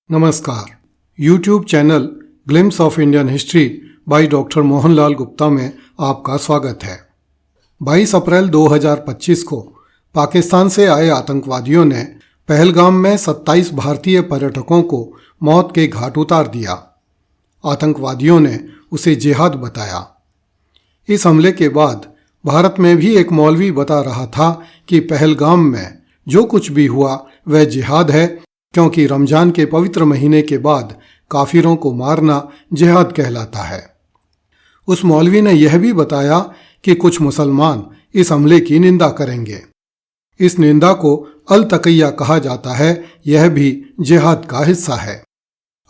नमस्कार। YouTube channel glimpse of Indian history by doctor Mohanlal Gupta में आपका स्वागत है। 22 अप्रैल 2025 को पाकिस्तान से आए आतंकवादियों ने पहलगाम में 27 भारतीय पर्यटकों को मौत के घाट उतार दिया। आतंकवादियों ने उसे जिहाद बताया। इस हमले के बाद भारत में भी एक मौलवी बता रहा था कि पहलगाम में जो कुछ भी हुआ वह जिहाद है, क्योंकि रमजान के पवित्र महीने के बाद काफिरों को मारना जिहाद कहलाता है। उस मौलवी ने यह भी बताया कि कुछ मुसलमान इस हमले की निंदा करेंगे। इस निंदा को अल तकैया कहा जाता है। यह भी जिहाद का हिस्सा है।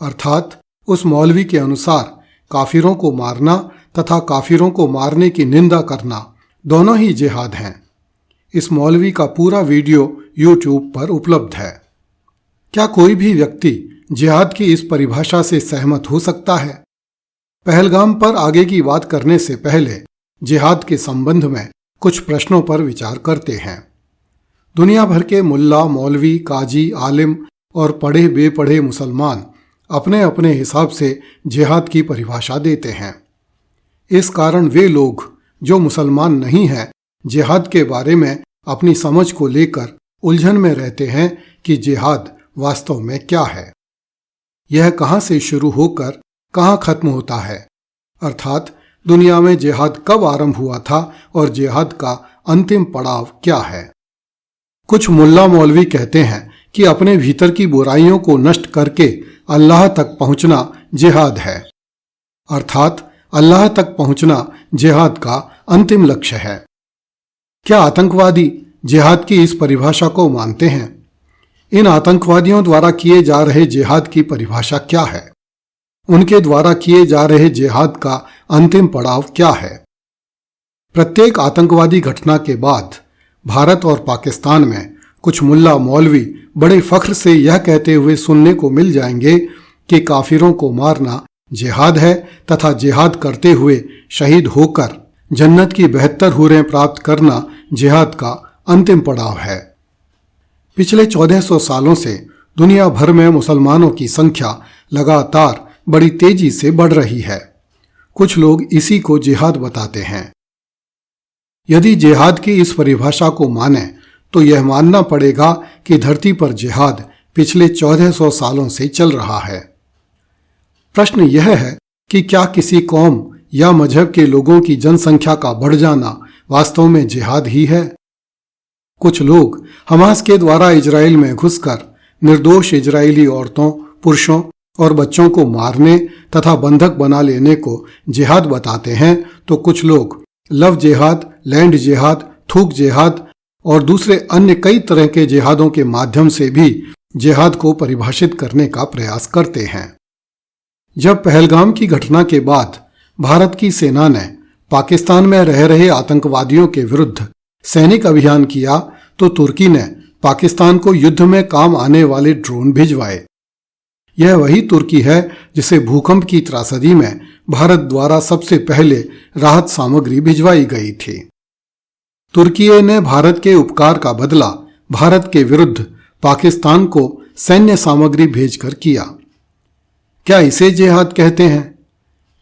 अर्थात उस मौलवी के अनुसार काफिरों को मारना तथा काफिरों को मारने की निंदा करना दोनों ही जिहाद हैं। इस मौलवी का पूरा वीडियो YouTube पर उपलब्ध है। क्या कोई भी व्यक्ति जिहाद की इस परिभाषा से सहमत हो सकता है? पहलगाम पर आगे की बात करने से पहले जिहाद के संबंध में कुछ प्रश्नों पर विचार करते हैं। दुनिया भर के मुल्ला, मौलवी, काजी, आलिम और पढ़े बेपढ़े मुसलमान अपने अपने हिसाब से जिहाद की परिभाषा देते हैं। इस कारण वे लोग जो मुसलमान नहीं हैं जिहाद के बारे में अपनी समझ को लेकर उलझन में रहते हैं कि जिहाद वास्तव में क्या है, यह कहां से शुरू होकर कहां खत्म होता है, अर्थात दुनिया में जिहाद कब आरंभ हुआ था और जिहाद का अंतिम पड़ाव क्या है। कुछ मुल्ला मौलवी कहते हैं कि अपने भीतर की बुराइयों को नष्ट करके अल्लाह तक पहुंचना जिहाद है, अर्थात अल्लाह तक पहुंचना जिहाद का अंतिम लक्ष्य है। क्या आतंकवादी जिहाद की इस परिभाषा को मानते हैं? इन आतंकवादियों द्वारा किए जा रहे जिहाद की परिभाषा क्या है? उनके द्वारा किए जा रहे जिहाद का अंतिम पड़ाव क्या है? प्रत्येक आतंकवादी घटना के बाद भारत और पाकिस्तान में कुछ मुल्ला मौलवी बड़े फख्र से यह कहते हुए सुनने को मिल जाएंगे कि काफिरों को मारना जिहाद है तथा जिहाद करते हुए शहीद होकर जन्नत की 72 हूरें प्राप्त करना जिहाद का अंतिम पड़ाव है। पिछले 1400 सालों से दुनिया भर में मुसलमानों की संख्या लगातार बड़ी तेजी से बढ़ रही है। कुछ लोग इसी को जिहाद बताते हैं। यदि जिहाद की इस परिभाषा को माने तो यह मानना पड़ेगा कि धरती पर जिहाद पिछले 1400 सालों से चल रहा है। प्रश्न यह है कि क्या किसी कौम या मजहब के लोगों की जनसंख्या का बढ़ जाना वास्तव में जिहाद ही है? कुछ लोग हमास के द्वारा इजराइल में घुसकर निर्दोष इजरायली औरतों, पुरुषों और बच्चों को मारने तथा बंधक बना लेने को जिहाद बताते हैं, तो कुछ लोग लव जिहाद, लैंड जिहाद, थूक जिहाद और दूसरे अन्य कई तरह के जिहादों के माध्यम से भी जिहाद को परिभाषित करने का प्रयास करते हैं। जब पहलगाम की घटना के बाद भारत की सेना ने पाकिस्तान में रह रहे आतंकवादियों के विरुद्ध सैनिक अभियान किया तो तुर्की ने पाकिस्तान को युद्ध में काम आने वाले ड्रोन भिजवाए। यह वही तुर्की है जिसे भूकंप की त्रासदी में भारत द्वारा सबसे पहले राहत सामग्री भिजवाई गई थी। तुर्की ने भारत के उपकार का बदला भारत के विरुद्ध पाकिस्तान को सैन्य सामग्री भेजकर किया। क्या इसे जिहाद कहते हैं?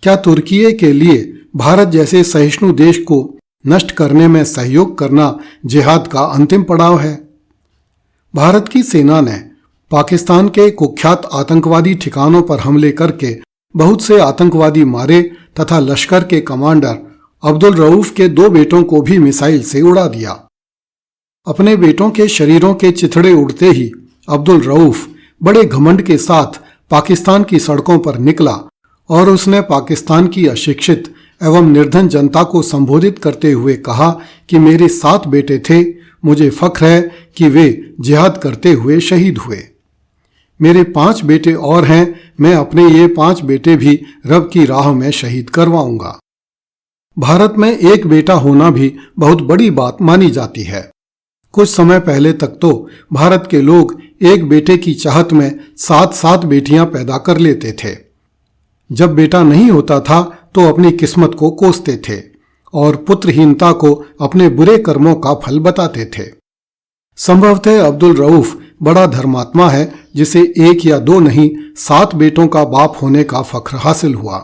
क्या तुर्की के लिए भारत जैसे सहिष्णु देश को नष्ट करने में सहयोग करना जिहाद का अंतिम पड़ाव है? भारत की सेना ने पाकिस्तान के कुख्यात आतंकवादी ठिकानों पर हमले करके बहुत से आतंकवादी मारे तथा लश्कर के कमांडर अब्दुल रऊफ के 2 बेटों को भी मिसाइल से उड़ा दिया। अपने बेटों के शरीरों के चिथड़े उड़ते ही अब्दुल रऊफ बड़े घमंड के साथ पाकिस्तान की सड़कों पर निकला और उसने पाकिस्तान की अशिक्षित एवं निर्धन जनता को संबोधित करते हुए कहा कि मेरे 7 बेटे थे, मुझे फख्र है कि वे जिहाद करते हुए शहीद हुए। मेरे 5 बेटे और हैं, मैं अपने ये 5 बेटे भी रब की राह में शहीद करवाऊंगा। भारत में एक बेटा होना भी बहुत बड़ी बात मानी जाती है। कुछ समय पहले तक तो भारत के लोग एक बेटे की चाहत में 7-7 बेटियां पैदा कर लेते थे। जब बेटा नहीं होता था तो अपनी किस्मत को कोसते थे और पुत्रहीनता को अपने बुरे कर्मों का फल बताते थे। संभवतः अब्दुल रऊफ बड़ा धर्मात्मा है जिसे 1 या 2 नहीं 7 बेटों का बाप होने का फख्र हासिल हुआ।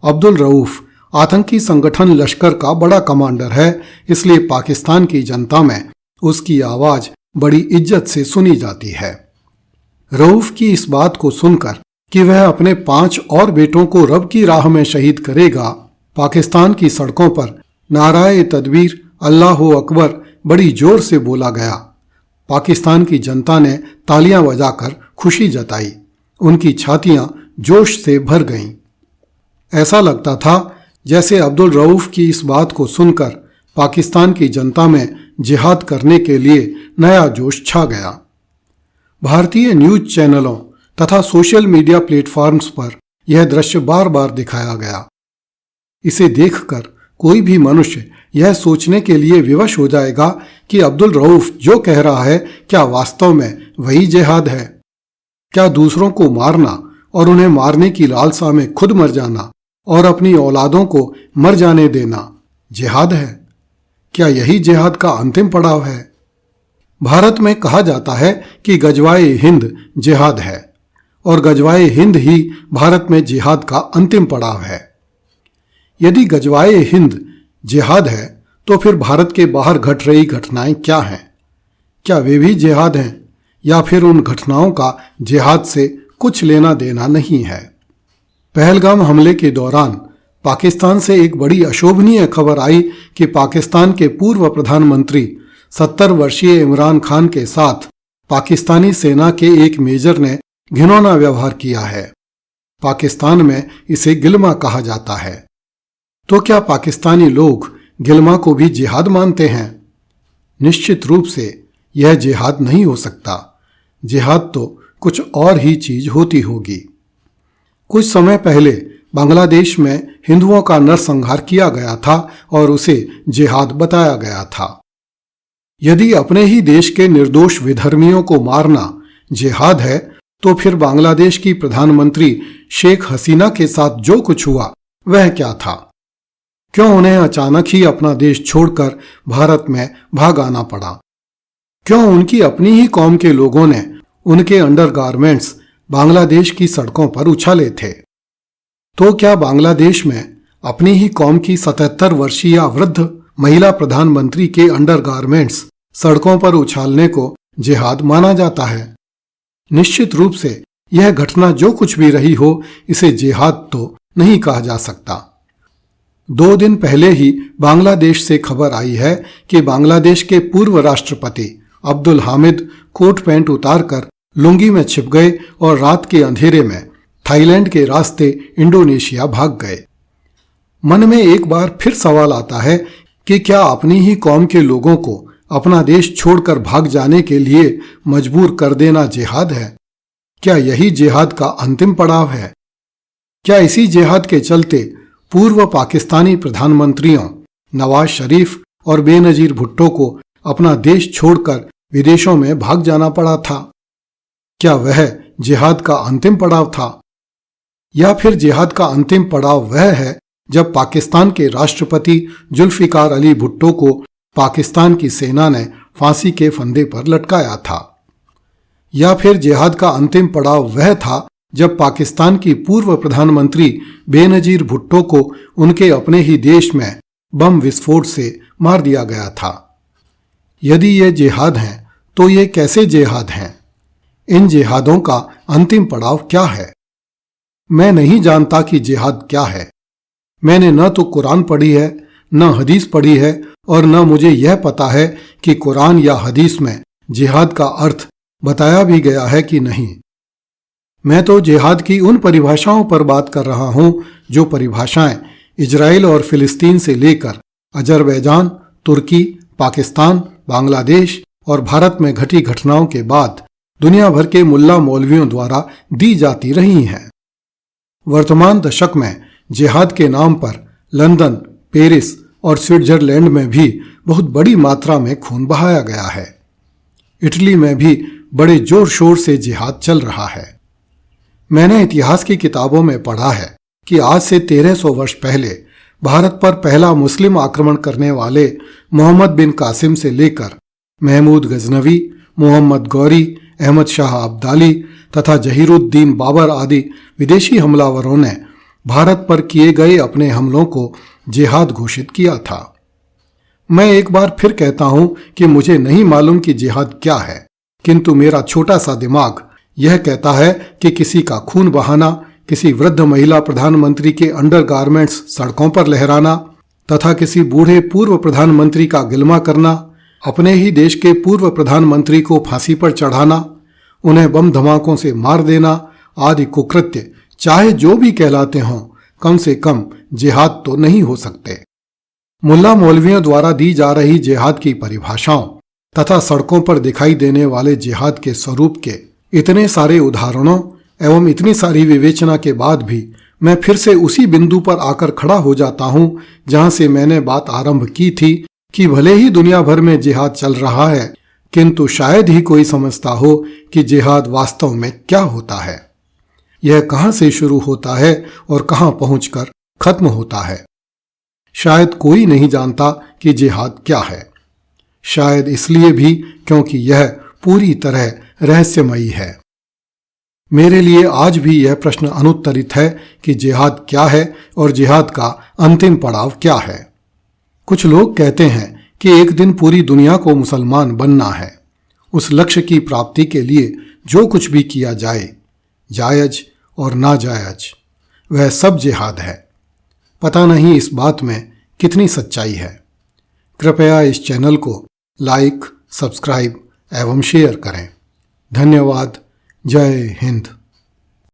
अब्दुल रऊफ आतंकी संगठन लश्कर का बड़ा कमांडर है, इसलिए पाकिस्तान की जनता में उसकी आवाज बड़ी इज्जत से सुनी जाती है। रऊफ की इस बात को सुनकर कि वह अपने 5 और बेटों को रब की राह में शहीद करेगा, पाकिस्तान की सड़कों पर नाराए तदबीर अल्लाहु अकबर बड़ी जोर से बोला गया। पाकिस्तान की जनता ने तालियां बजाकर खुशी जताई, उनकी छातियां जोश से भर गईं। ऐसा लगता था जैसे अब्दुल रऊफ की इस बात को सुनकर पाकिस्तान की जनता में जिहाद करने के लिए नया जोश छा गया। भारतीय न्यूज चैनलों तथा सोशल मीडिया प्लेटफॉर्म्स पर यह दृश्य बार बार दिखाया गया। इसे देखकर कोई भी मनुष्य यह सोचने के लिए विवश हो जाएगा कि अब्दुल रऊफ जो कह रहा है क्या वास्तव में वही जिहाद है? क्या दूसरों को मारना और उन्हें मारने की लालसा में खुद मर जाना और अपनी औलादों को मर जाने देना जिहाद है? क्या यही जिहाद का अंतिम पड़ाव है? भारत में कहा जाता है कि गजवाए हिंद जिहाद है और गजवाए हिंद ही भारत में जिहाद का अंतिम पड़ाव है। यदि गजवाए हिंद जिहाद है तो फिर भारत के बाहर घट रही घटनाएं क्या हैं? क्या वे भी जिहाद हैं या फिर उन घटनाओं का जिहाद से कुछ लेना देना नहीं है? पहलगाम हमले के दौरान पाकिस्तान से एक बड़ी अशोभनीय खबर आई कि पाकिस्तान के पूर्व प्रधानमंत्री 70 वर्षीय इमरान खान के साथ पाकिस्तानी सेना के एक मेजर ने घिनौना व्यवहार किया है। पाकिस्तान में इसे गिलमा कहा जाता है। तो क्या पाकिस्तानी लोग गिलमा को भी जिहाद मानते हैं? निश्चित रूप से यह जिहाद नहीं हो सकता। जिहाद तो कुछ और ही चीज होती होगी। कुछ समय पहले बांग्लादेश में हिंदुओं का नरसंहार किया गया था और उसे जिहाद बताया गया था। यदि अपने ही देश के निर्दोष विधर्मियों को मारना जिहाद है तो फिर बांग्लादेश की प्रधानमंत्री शेख हसीना के साथ जो कुछ हुआ वह क्या था? क्यों उन्हें अचानक ही अपना देश छोड़कर भारत में भाग आना पड़ा? क्यों उनकी अपनी ही कौम के लोगों ने उनके अंडरगारमेंट्स बांग्लादेश की सड़कों पर उछाले थे? तो क्या बांग्लादेश में अपनी ही कौम की 77 वर्षीय वृद्ध महिला प्रधानमंत्री के अंडरगारमेंट्स सड़कों पर उछालने को जिहाद माना जाता है? निश्चित रूप से यह घटना जो कुछ भी रही हो, इसे जिहाद तो नहीं कहा जा सकता। 2 दिन पहले ही बांग्लादेश से खबर आई है कि बांग्लादेश के पूर्व राष्ट्रपति अब्दुल हामिद कोट पैंट उतारकर लुंगी में छिप गए और रात के अंधेरे में थाईलैंड के रास्ते इंडोनेशिया भाग गए। मन में एक बार फिर सवाल आता है कि क्या अपनी ही कौम के लोगों को अपना देश छोड़कर भाग जाने के लिए मजबूर कर देना जिहाद है? क्या यही जिहाद का अंतिम पड़ाव है? क्या इसी जिहाद के चलते पूर्व पाकिस्तानी प्रधानमंत्रियों नवाज शरीफ और बेनजीर भुट्टो को अपना देश छोड़कर विदेशों में भाग जाना पड़ा था? क्या वह जिहाद का अंतिम पड़ाव था? या फिर जिहाद का अंतिम पड़ाव वह है जब पाकिस्तान के राष्ट्रपति जुल्फिकार अली भुट्टो को पाकिस्तान की सेना ने फांसी के फंदे पर लटकाया था? या फिर जिहाद का अंतिम पड़ाव वह था जब पाकिस्तान की पूर्व प्रधानमंत्री बेनजीर भुट्टो को उनके अपने ही देश में बम विस्फोट से मार दिया गया था? यदि ये जिहाद हैं तो ये कैसे जिहाद हैं? इन जिहादों का अंतिम पड़ाव क्या है? मैं नहीं जानता कि जिहाद क्या है। मैंने न तो कुरान पढ़ी है, न हदीस पढ़ी है और न मुझे यह पता है कि कुरान या हदीस में जिहाद का अर्थ बताया भी गया है कि नहीं। मैं तो जिहाद की उन परिभाषाओं पर बात कर रहा हूं जो परिभाषाएं इजराइल और फिलिस्तीन से लेकर अजरबैजान, तुर्की, पाकिस्तान, बांग्लादेश और भारत में घटी घटनाओं के बाद दुनिया भर के मुल्ला मौलवियों द्वारा दी जाती रही हैं। वर्तमान दशक में जिहाद के नाम पर लंदन, पेरिस और स्विट्जरलैंड में भी बहुत बड़ी मात्रा में खून बहाया गया है। इटली में भी बड़े जोर शोर से जिहाद चल रहा है। मैंने इतिहास की किताबों में पढ़ा है कि आज से 1300 वर्ष पहले भारत पर पहला मुस्लिम आक्रमण करने वाले मोहम्मद बिन कासिम से लेकर महमूद गजनवी, मोहम्मद गौरी, अहमद शाह अब्दाली तथा जहीरुद्दीन बाबर आदि विदेशी हमलावरों ने भारत पर किए गए अपने हमलों को जिहाद घोषित किया था। मैं एक बार फिर कहता हूं कि मुझे नहीं मालूम कि जिहाद क्या है, किंतु मेरा छोटा सा दिमाग यह कहता है कि किसी का खून बहाना, किसी वृद्ध महिला प्रधानमंत्री के अंडरगारमेंट्स सड़कों पर लहराना तथा किसी बूढ़े पूर्व प्रधानमंत्री का गिलमा करना, अपने ही देश के पूर्व प्रधानमंत्री को फांसी पर चढ़ाना, उन्हें बम धमाकों से मार देना आदि कुकृत्य चाहे जो भी कहलाते हों, कम से कम जिहाद तो नहीं हो सकते। मुल्ला मौलवियों द्वारा दी जा रही जिहाद की परिभाषाओं तथा सड़कों पर दिखाई देने वाले जिहाद के स्वरूप के इतने सारे उदाहरणों एवं इतनी सारी विवेचना के बाद भी मैं फिर से उसी बिंदु पर आकर खड़ा हो जाता हूं जहां से मैंने बात आरंभ की थी कि भले ही दुनिया भर में जिहाद चल रहा है, किंतु शायद ही कोई समझता हो कि जिहाद वास्तव में क्या होता है, यह कहां से शुरू होता है और कहां पहुंचकर खत्म होता है। शायद कोई नहीं जानता कि जिहाद क्या है, शायद इसलिए भी क्योंकि यह पूरी तरह रहस्यमयी है। मेरे लिए आज भी यह प्रश्न अनुत्तरित है कि जिहाद क्या है और जिहाद का अंतिम पड़ाव क्या है। कुछ लोग कहते हैं कि एक दिन पूरी दुनिया को मुसलमान बनना है। उस लक्ष्य की प्राप्ति के लिए जो कुछ भी किया जाए, जायज और नाजायज, वह सब जिहाद है। पता नहीं इस बात में कितनी सच्चाई है। कृपया इस चैनल को लाइक, सब्सक्राइब एवं शेयर करें। धन्यवाद। जय हिंद।